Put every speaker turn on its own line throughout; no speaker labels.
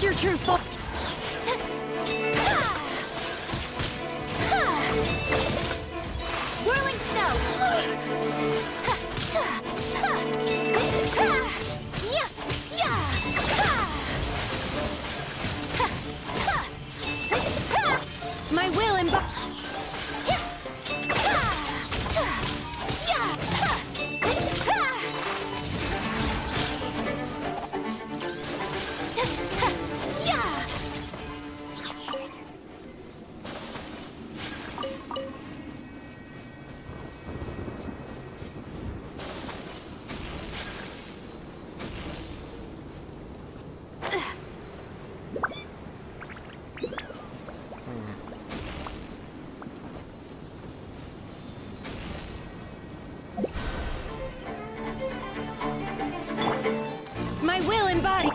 Take your true form. Whirling snow. My will embody. My will embody.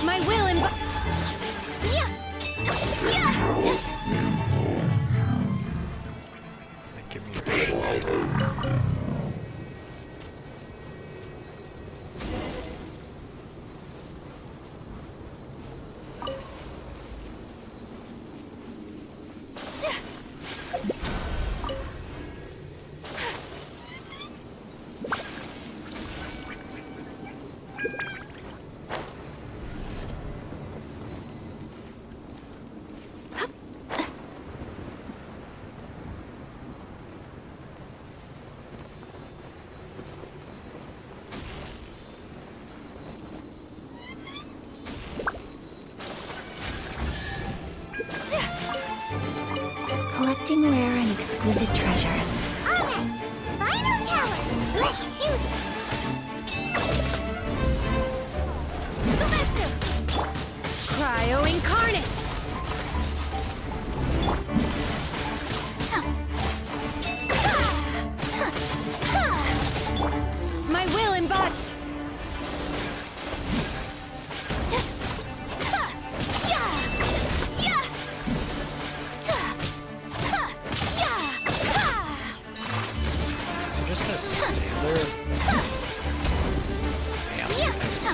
My will embody.
Give me your shield.
Collecting rare and exquisite treasures.
Alright, final tower! Let's do this!
Zumetsu! Cryo incarnate! My will embody.
I'm just gonna stand there. Damn, that's so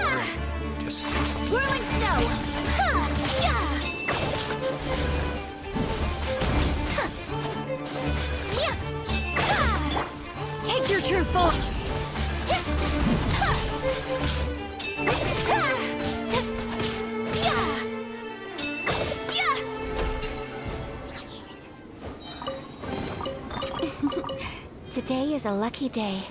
bad. Just
Whirling snow! Take your true form!
Today is a lucky day.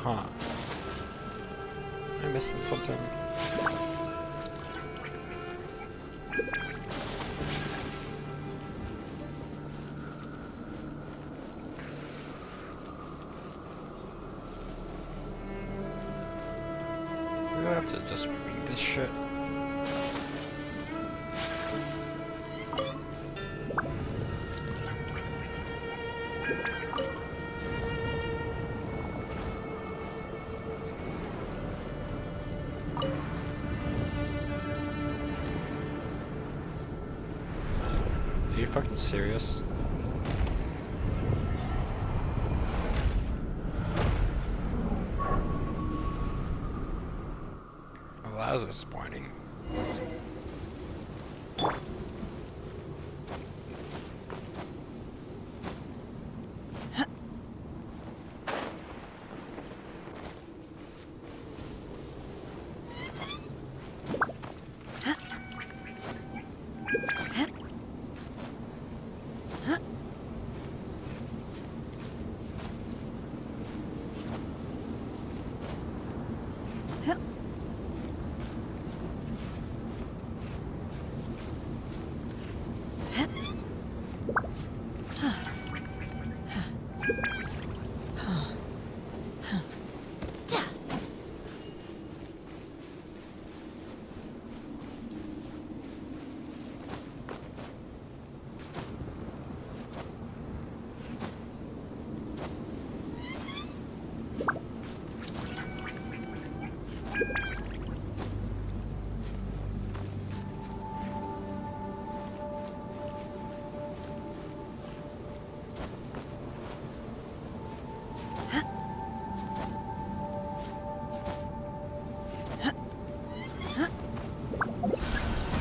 Huh. Am I missing something? We have to just read this shit. fucking serious? Well, that was disappointing.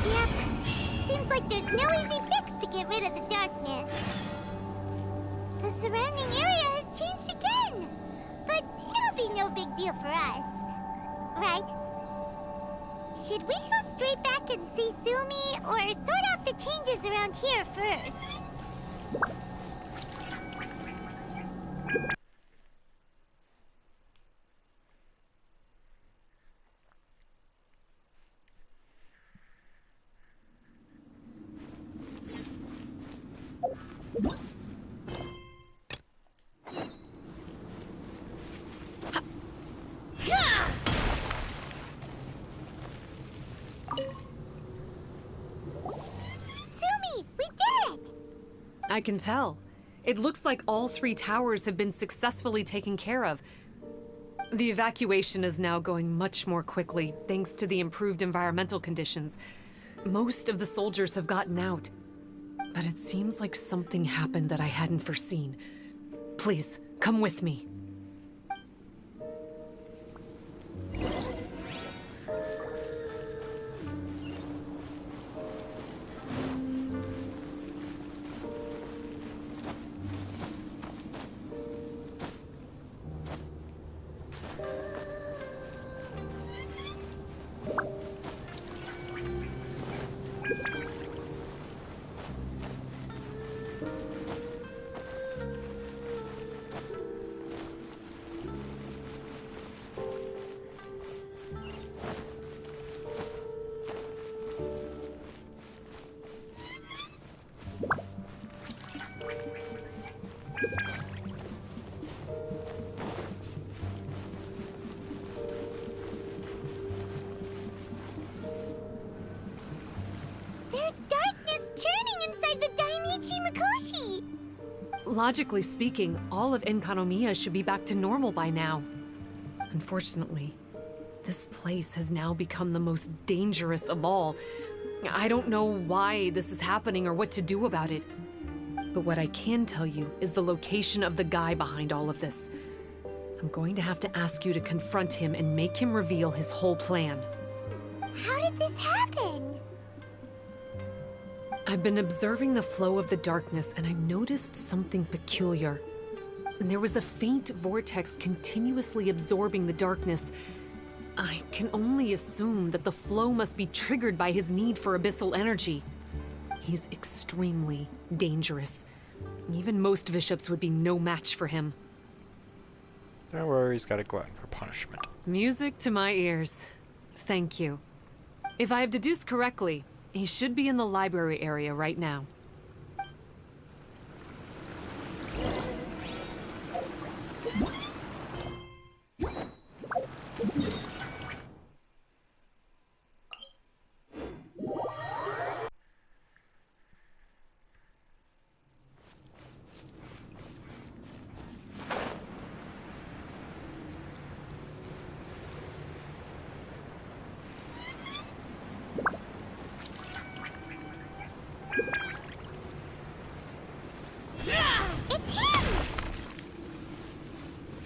Yep. Seems like there's no easy fix to get rid of the darkness. The surrounding area has changed again. But it'll be no big deal for us. Right? Should we go straight back and see Sumi, or sort out the changes around here first? Sumi, we did it!
I can tell. It looks like all 3 towers have been successfully taken care of. The evacuation is now going much more quickly, thanks to the improved environmental conditions. Most of the soldiers have gotten out. But it seems like something happened that I hadn't foreseen. Please, come with me.
There's darkness churning inside the Dainichi Mikoshi!
Logically speaking, all of Enkanomiya should be back to normal by now. Unfortunately, this place has now become the most dangerous of all. I don't know why this is happening or what to do about it. But what I can tell you is the location of the guy behind all of this. I'm going to have to ask you to confront him and make him reveal his whole plan.
How did this happen?
I've been observing the flow of the darkness, and I've noticed something peculiar. There was a faint vortex continuously absorbing the darkness. I can only assume that the flow must be triggered by his need for abyssal energy. He's extremely dangerous. Even most bishops would be no match for him.
Don't worry, he's got a glutton for punishment.
Music to my ears. Thank you. If I have deduced correctly, he should be in the library area right now.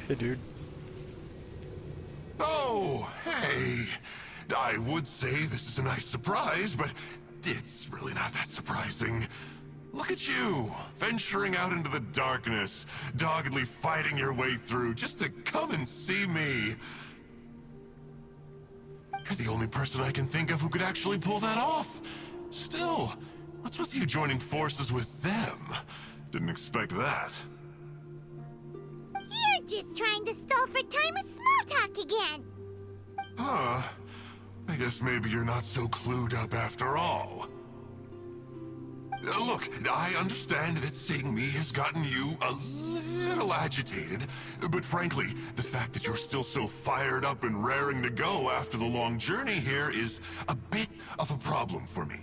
Hey, dude.
Oh, hey. I would say this is a nice surprise, but it's really not that surprising. Look at you, venturing out into the darkness, doggedly fighting your way through just to come and see me. You're the only person I can think of who could actually pull that off. Still, what's with you joining forces with them? Didn't expect that.
You're just trying to stall for time with small talk again.
Huh. I guess maybe you're not so clued up after all. Look, I understand that seeing me has gotten you a little agitated, but frankly, the fact that you're still so fired up and raring to go after the long journey here is a bit of a problem for me.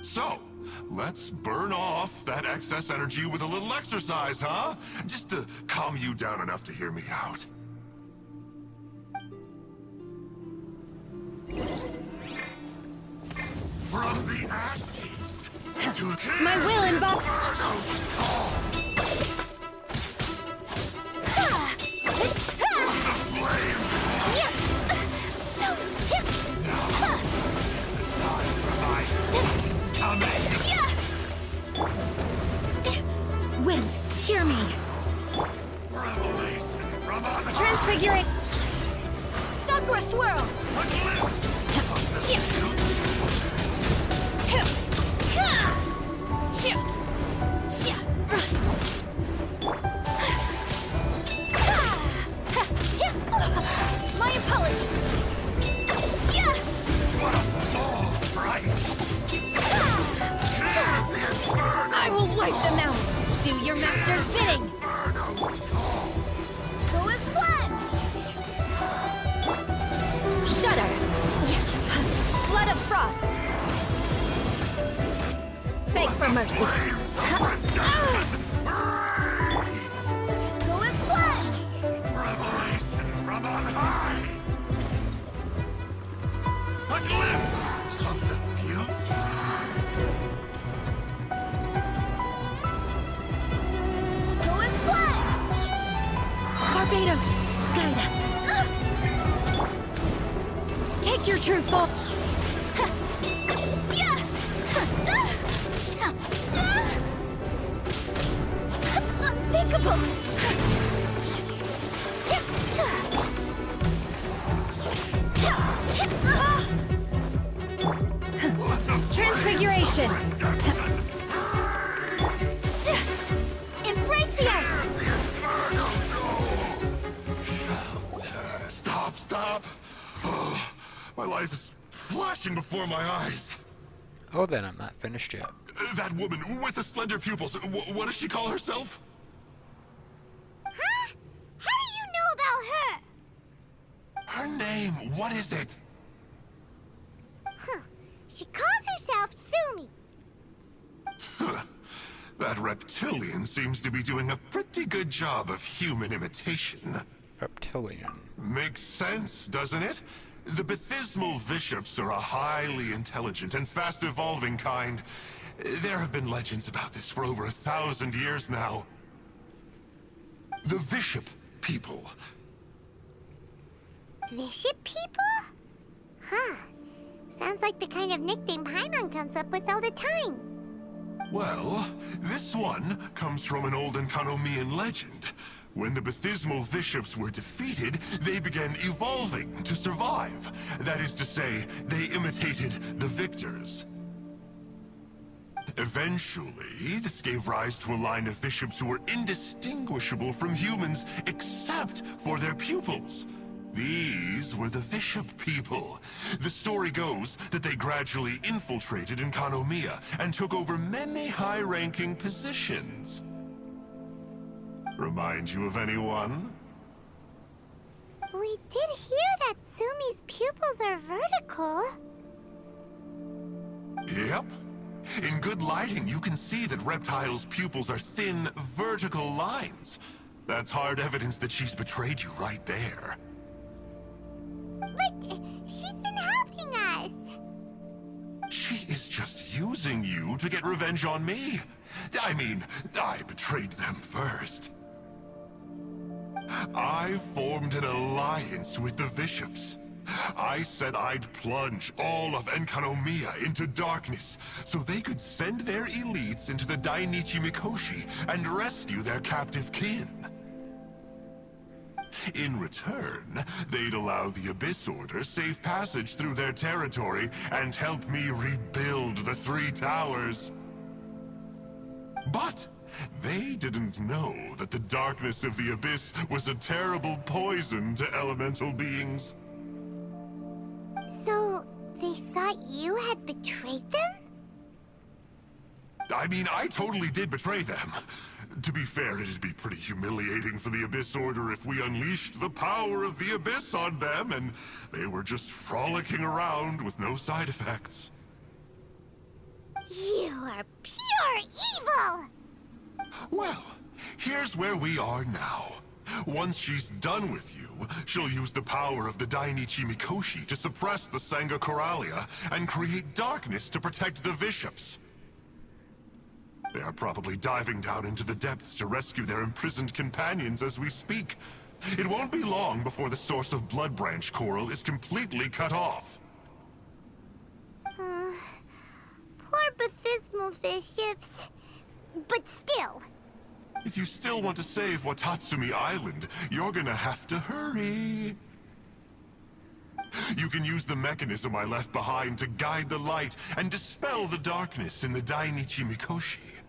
So, let's burn off that excess energy with a little exercise, huh? Just to calm you down enough to hear me out. From the ashes to
My will embodied.
Wind, hear me.
Revelation from on high.
Transfigurate. Sakura swirl. My apologies.
What a fall, right?
I will wipe them out. Do your master's bidding. Go as one. Shudder. Flood of frost. Beg for mercy. Go as one.
Revelation from on high. A glimpse of the future.
Go as one.
Barbados, guide us.
Take your true form. Unthinkable. Transfiguration. Embrace the ice.
Stop. Oh, my life is flashing before my eyes.
Oh, then I'm not finished yet.
That woman with the slender pupils, what does she call herself?
Huh? How do you know about her?
Her name, what is it?
Huh. She calls herself Sumi.
That reptilian seems to be doing a pretty good job of human imitation.
Reptilian.
Makes sense, doesn't it? The Baptismal Bishops are a highly intelligent and fast-evolving kind. There have been legends about this for over 1,000 years now. The Bishop people.
Bishop people? Huh. Sounds like the kind of nickname Paimon comes up with all the time.
Well, this one comes from an old Enkanomian legend. When the Baptismal Bishops were defeated, they began evolving to survive. That is to say, they imitated the victors. Eventually, this gave rise to a line of bishops who were indistinguishable from humans except for their pupils. These were the Bishop people. The story goes that they gradually infiltrated Enkanomiya and took over many high-ranking positions. Remind you of anyone?
We did hear that Sumi's pupils are vertical.
Yep. In good lighting, you can see that Reptile's pupils are thin, vertical lines. That's hard evidence that she's betrayed you right there.
But she's been helping us.
She is just using you to get revenge on me. I mean, I betrayed them first. I formed an alliance with the bishops. I said I'd plunge all of Enkanomiya into darkness so they could send their elites into the Dainichi Mikoshi and rescue their captive kin. In return, they'd allow the Abyss Order safe passage through their territory and help me rebuild the Three Towers. But they didn't know that the darkness of the Abyss was a terrible poison to elemental beings.
So, they thought you had betrayed them?
I mean, I totally did betray them. To be fair, it'd be pretty humiliating for the Abyss Order if we unleashed the power of the Abyss on them and they were just frolicking around with no side effects.
You are pure evil!
Well, here's where we are now. Once she's done with you, she'll use the power of the Dainichi Mikoshi to suppress the Sangha Coralia and create darkness to protect the bishops. They are probably diving down into the depths to rescue their imprisoned companions as we speak. It won't be long before the source of Blood Branch Coral is completely cut off.
Poor Bathismal bishops. But still.
If you still want to save Watatsumi Island, you're gonna have to hurry. You can use the mechanism I left behind to guide the light and dispel the darkness in the Dainichi Mikoshi.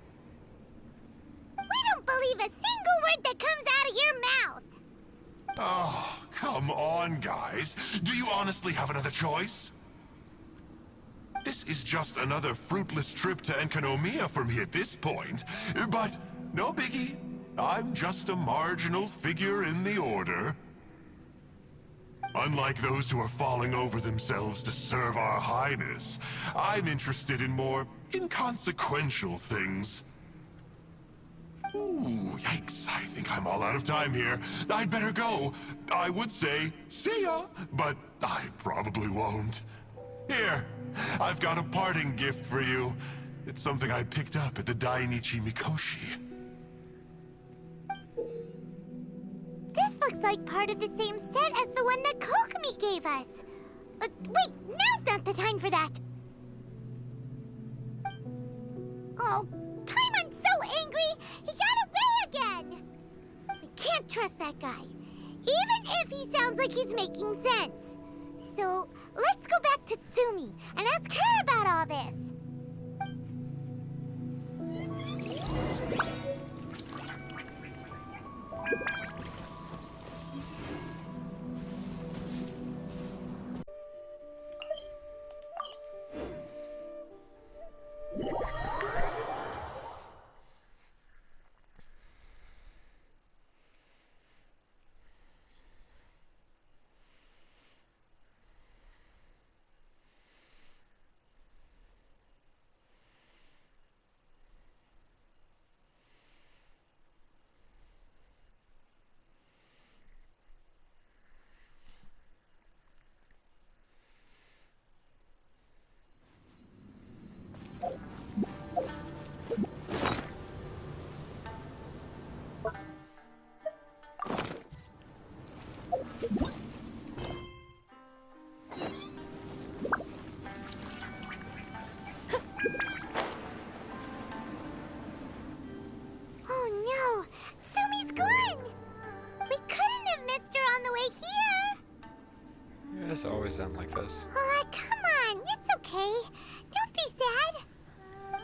We don't believe a single word that comes out of your mouth!
Oh, come on, guys. Do you honestly have another choice? This is just another fruitless trip to Enkanomiya for me at this point, but no biggie. I'm just a marginal figure in the Order. Unlike those who are falling over themselves to serve our Highness, I'm interested in more inconsequential things. Ooh, yikes. I think I'm all out of time here. I'd better go. I would say, see ya, but I probably won't. Here, I've got a parting gift for you. It's something I picked up at the Dainichi Mikoshi.
This looks like part of the same set as the one that Kokomi gave us. Wait, now's not the time for that. Oh, Paimon's so angry, he got away again. We can't trust that guy, even if he sounds like he's making sense. So, let's go back to Tsumi and ask her about all this.
It's always done like this.
Oh, come on, it's okay. Don't be sad.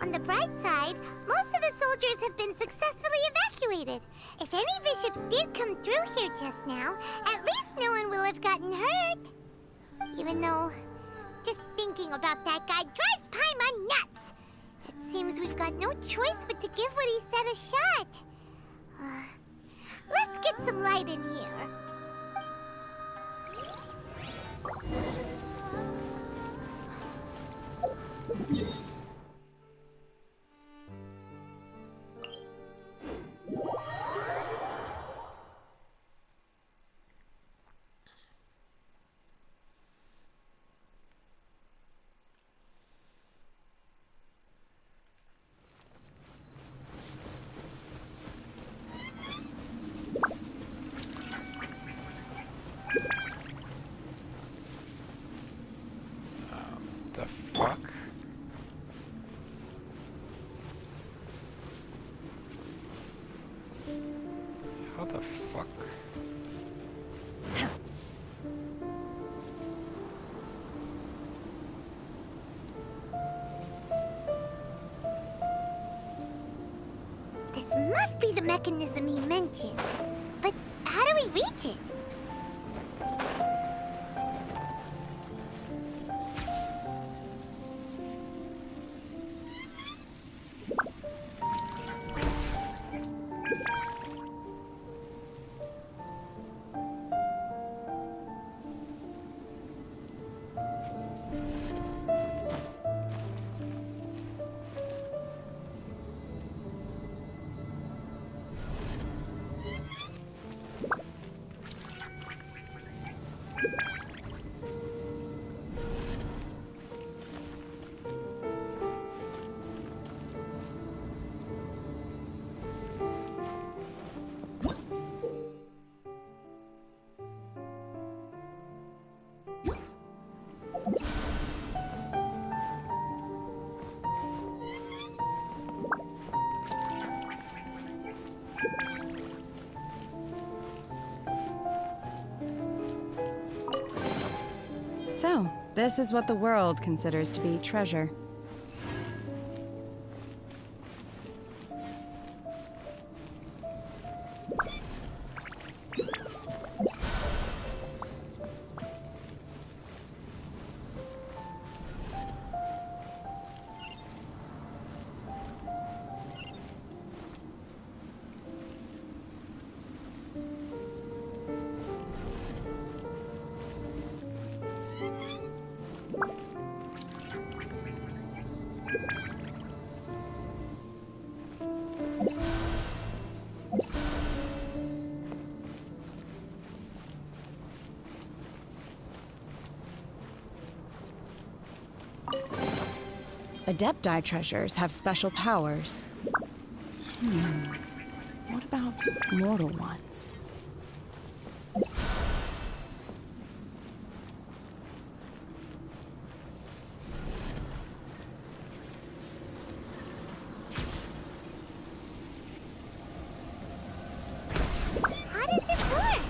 On the bright side, most of the soldiers have been successfully evacuated. If any bishops did come through here just now, at least no one will have gotten hurt. Even though, just thinking about that guy drives Paimon nuts. It seems we've got no choice but to give what he said a shot. Let's get some light in here.
the fuck?
This must be the mechanism he mentioned. But how do we reach it?
So, this is what the world considers to be treasure. Adepti treasures have special powers. What about mortal ones?
How does it work?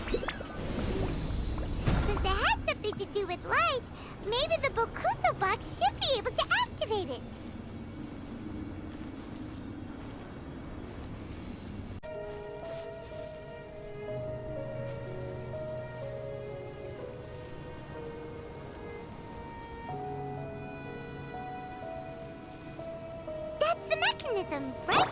Since it has something to do with light, maybe the Bokuso box should be able to activate it. That's the mechanism, right?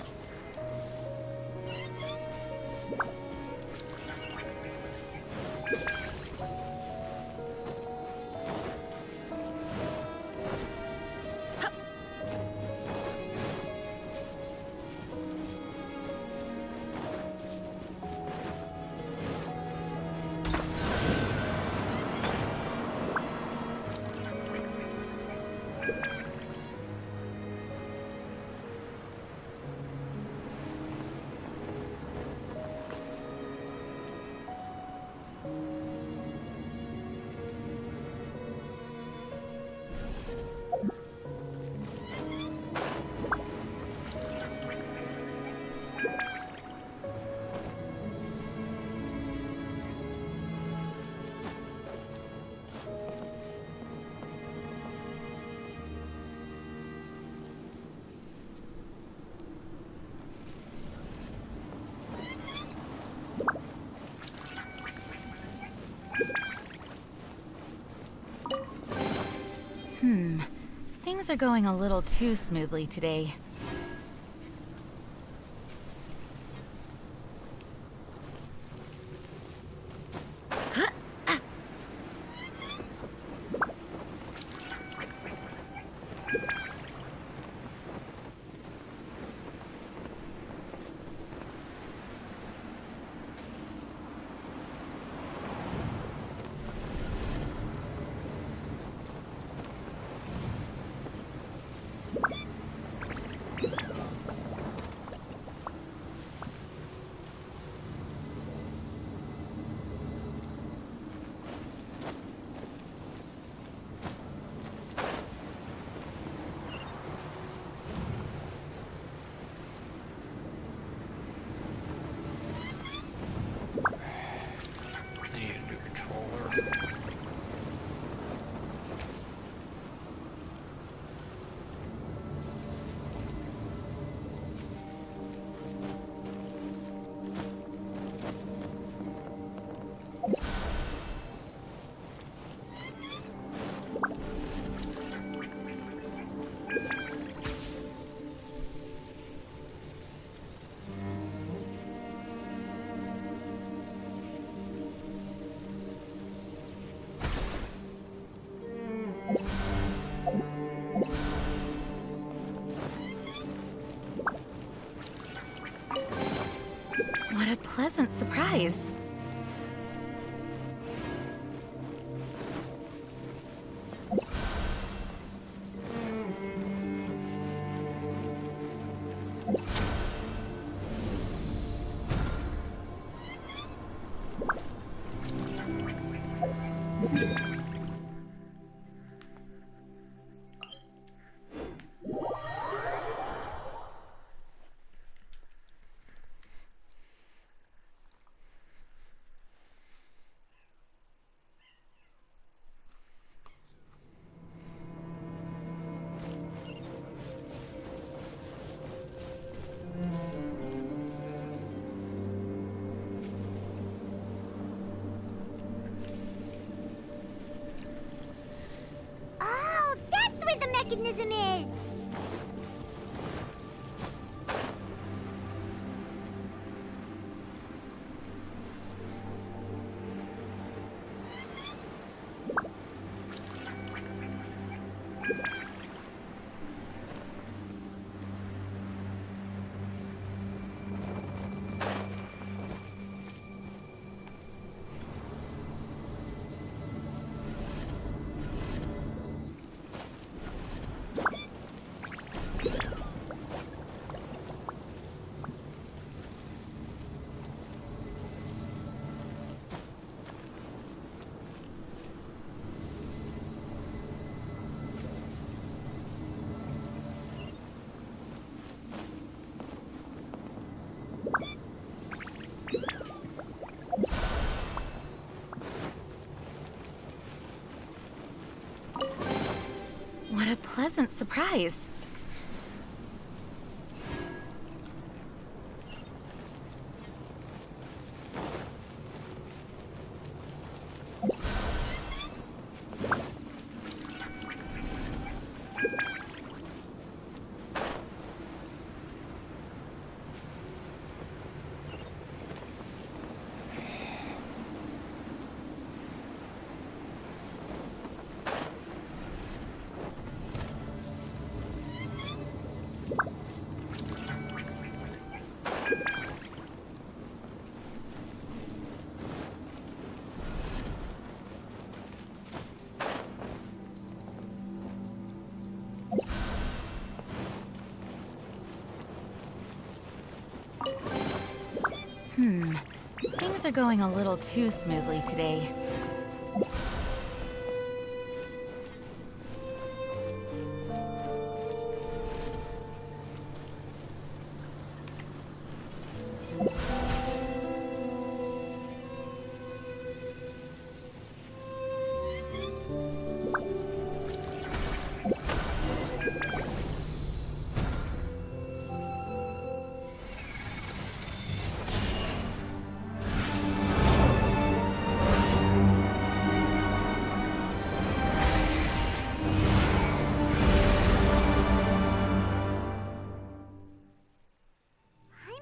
Things are going a little too smoothly today. What a pleasant surprise.
Oh, that's where the mechanism is!
What a pleasant surprise. Things are going a little too smoothly today.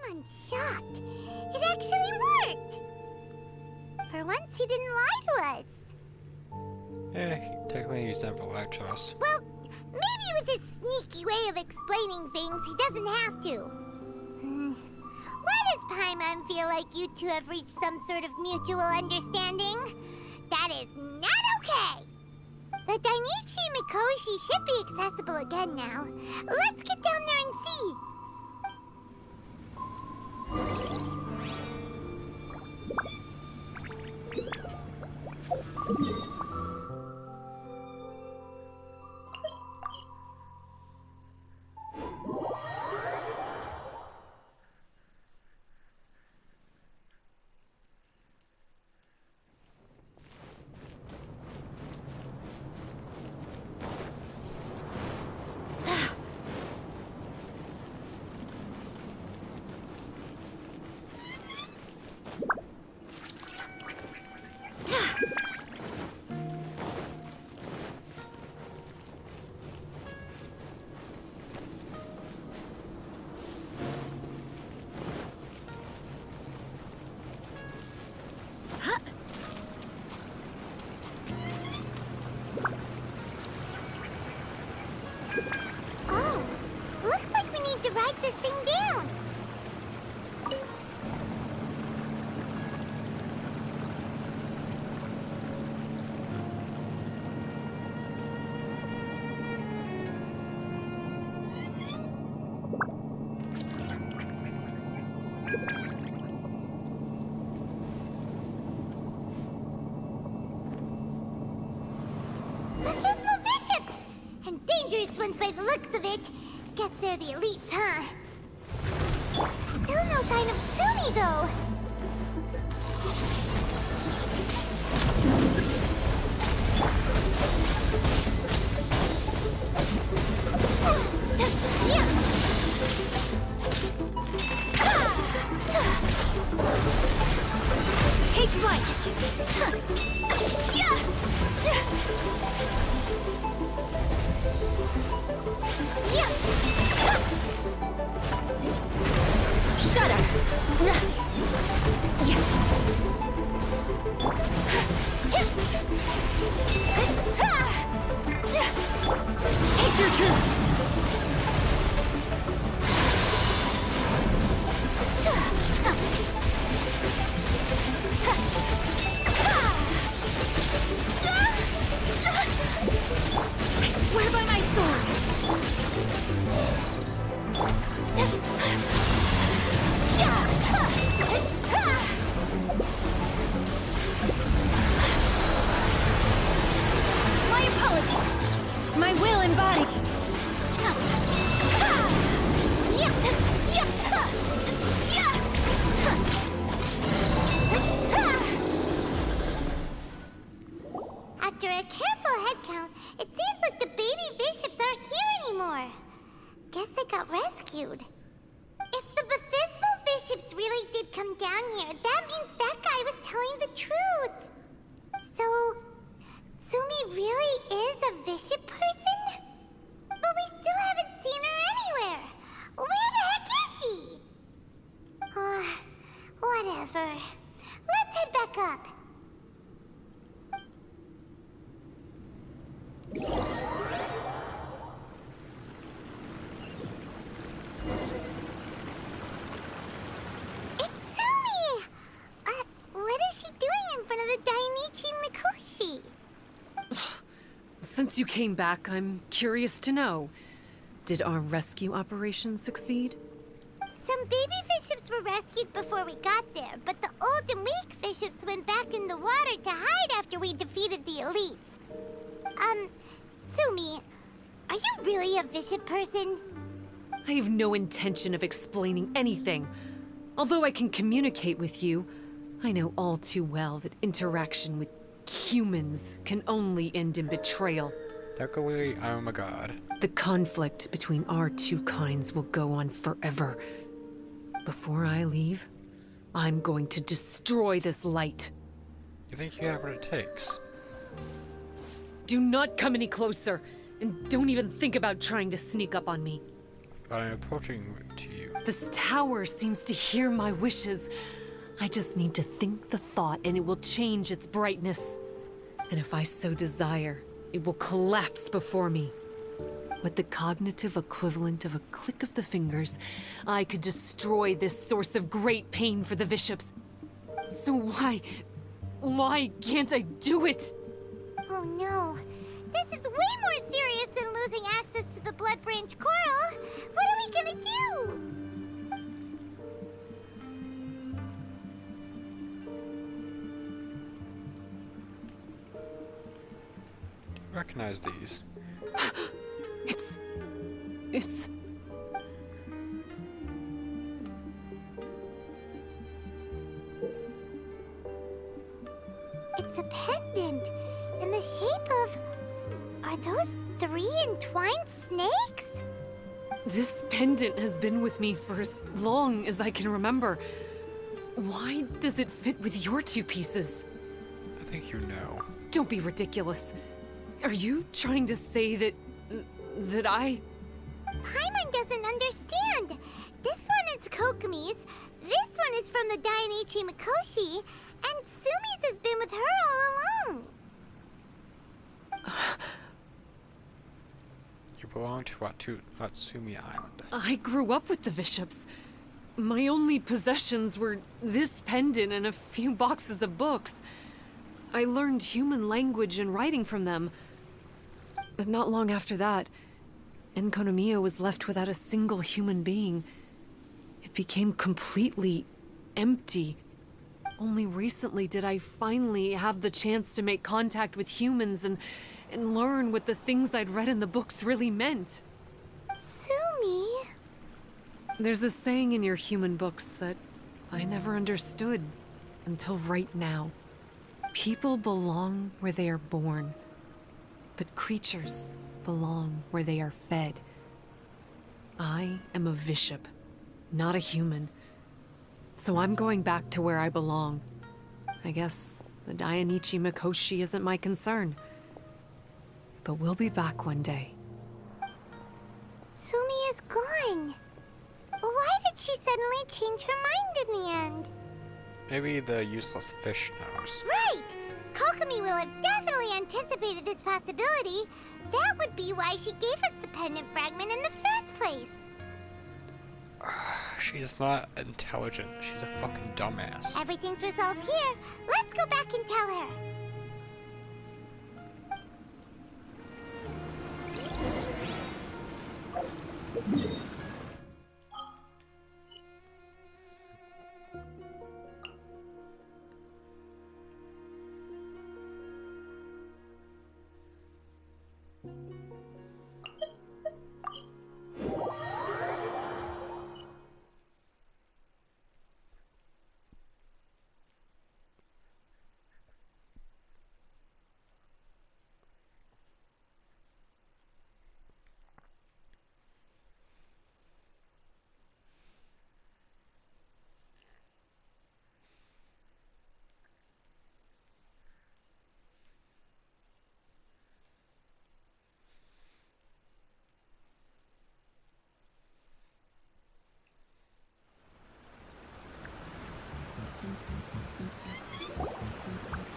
I'm shocked. It actually worked! For once, he didn't lie to us.
Yeah, he technically used them for lie to us.
Well, maybe with his sneaky way of explaining things, he doesn't have to. Why does Paimon feel like you two have reached some sort of mutual understanding? That is not okay! The Dainichi Mikoshi should be accessible again now. Let's get down there and see. Baptismal bishops! And dangerous ones by the looks of it. Guess they're the elites, huh? Still no sign of Sumi, though.
Take flight! Shudder! Take your turn! I swear by my sword! My apologies! My will embodied!
After a careful head count, it seems like the baby bishops aren't here anymore. Guess they got rescued. If the baptismal bishops really did come down here, that means that guy was telling the truth. So, Sumi really is a bishop person? But we still haven't seen her anywhere. Where the heck is she? Whatever. Let's head back up. It's Sumi! What is she doing in front of the Dainichi Mikoshi?
Since you came back, I'm curious to know. Did our rescue operation succeed?
Some baby bishops were rescued before we got there, but the old and weak bishops went back in the water to hide after we defeated the elites. Sumi, are you really a bishop person?
I have no intention of explaining anything. Although I can communicate with you, I know all too well that interaction with humans can only end in betrayal.
Luckily, I'm a god.
The conflict between our two kinds will go on forever. Before I leave, I'm going to destroy this light.
You think you have what it takes?
Do not come any closer, and don't even think about trying to sneak up on me.
But I'm approaching to you.
This tower seems to hear my wishes. I just need to think the thought and it will change its brightness. And if I so desire, it will collapse before me. With the cognitive equivalent of a click of the fingers, I could destroy this source of great pain for the bishops. So why can't I do it?
Oh no. This is way more serious than losing access to the Blood Branch Coral. What are we gonna do?
Do you recognize these?
It's...
It's a pendant in the shape of... Are those 3 entwined snakes?
This pendant has been with me for as long as I can remember. Why does it fit with your 2 pieces?
I think you know.
Don't be ridiculous. Are you trying to say that I...
Paimon doesn't understand. This one is Kokomi's, this one is from the Dainichi Mikoshi, and Sumi's has been with her all along.
You belong to Watsumi Island.
I grew up with the bishops. My only possessions were this pendant and a few boxes of books. I learned human language and writing from them. But not long after that, Enkonomiya was left without a single human being. It became completely empty. Only recently did I finally have the chance to make contact with humans and learn what the things I'd read in the books really meant.
Sumi?
There's a saying in your human books that I never understood until right now. People belong where they are born, but creatures belong where they are fed. I am a bishop, not a human. So I'm going back to where I belong. I guess the Dainichi Mikoshi isn't my concern. But we'll be back one day.
Sumi is gone. Why did she suddenly change her mind in the end?
Maybe the useless fish knows.
Right! Kokomi will have definitely anticipated this possibility. That would be why she gave us the pendant fragment in the first place.
She's not intelligent. She's a fucking dumbass.
Everything's resolved here. Let's go back and tell her.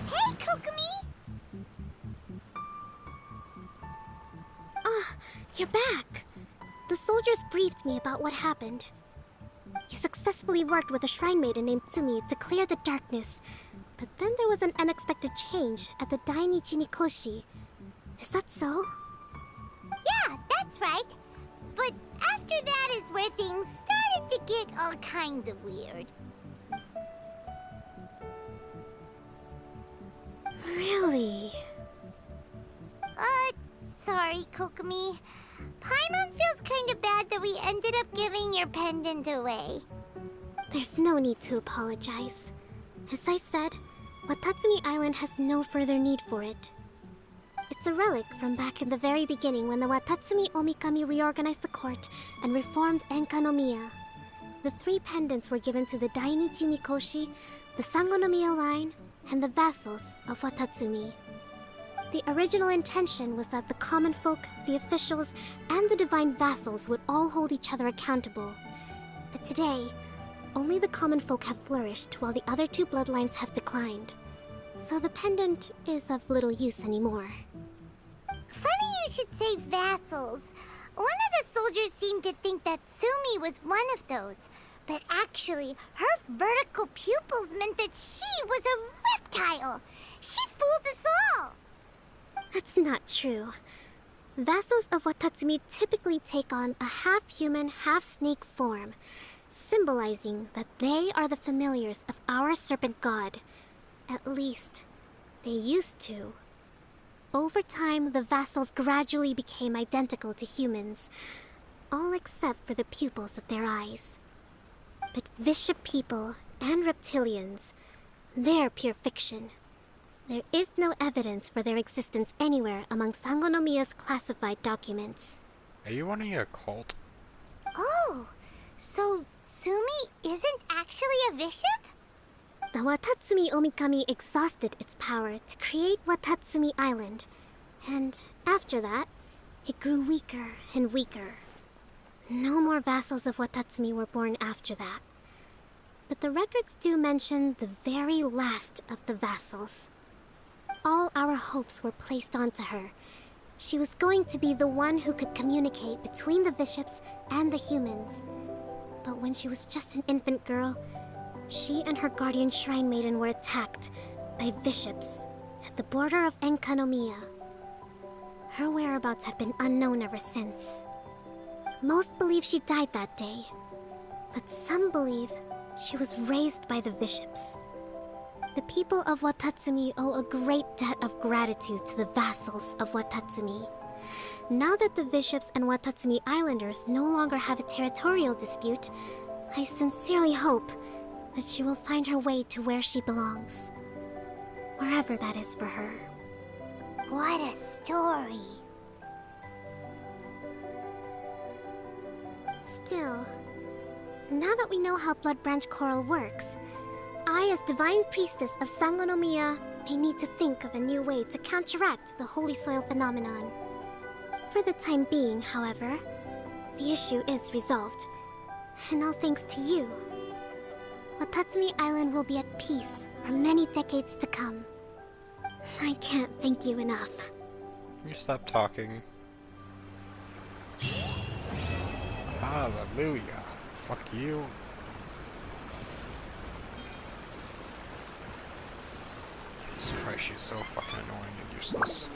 Hey, Kokomi! You're back. The soldiers briefed me about what happened. You successfully worked with a shrine maiden named Tsumi to clear the darkness, but then there was an unexpected change at the Dainichi Mikoshi. Is that so? Yeah, that's right. But after that is where things started to get all kinds of weird. Really? Sorry, Kokomi. Paimon feels kinda bad that we ended up giving your pendant away. There's no need to apologize. As I said, Watatsumi Island has no further need for it. It's a relic from back in the very beginning when the Watatsumi Omikami reorganized the court and reformed Enkanomiya. The 3 pendants were given to the Dainichi Mikoshi, the Sangonomiya line, and the vassals of Watatsumi. The original intention was that the common folk, the officials, and the divine vassals would all hold each other accountable. But today, only the common folk have flourished while the other 2 bloodlines have declined. So the pendant is of little use anymore. Funny you should say vassals. One of the soldiers seemed to think that Sumi was one of those. But actually, her vertical pupils meant that she was a reptile. She fooled us all. That's not true. Vassals of Watatsumi typically take on a half-human, half-snake form, symbolizing that they are the familiars of our serpent god. At least, they used to. Over time, the vassals gradually became identical to humans, all except for the pupils of their eyes. But bishop people and reptilians, they're pure fiction. There is no evidence for their existence anywhere among Sangonomiya's classified documents.
Are you running a cult?
Oh, so Sumi isn't actually a bishop? The Watatsumi Omikami exhausted its power to create Watatsumi Island, and after that, it grew weaker and weaker. No more vassals of Watatsumi were born after that. But the records do mention the very last of the vassals. All our hopes were placed onto her. She was going to be the one who could communicate between the bishops and the humans. But when she was just an infant girl, she and her guardian shrine maiden were attacked by bishops at the border of Enkanomiya. Her whereabouts have been unknown ever since. Most believe she died that day. but some believe she was raised by the bishops. The people of Watatsumi owe a great debt of gratitude to the vassals of Watatsumi. Now that the bishops and Watatsumi Islanders no longer have a territorial dispute, I sincerely hope that she will find her way to where she belongs. Wherever that is for her. What a story. Still, now that we know how Blood Branch Coral works, I, as Divine Priestess of Sangonomiya, may need to think of a new way to counteract the Holy Soil phenomenon. For the time being, however, the issue is resolved, and all thanks to you. Watatsumi Island will be at peace for many decades to come. I can't thank you enough.
You stop talking. Hallelujah. Fuck you. Jesus Christ, she's so fucking annoying and useless.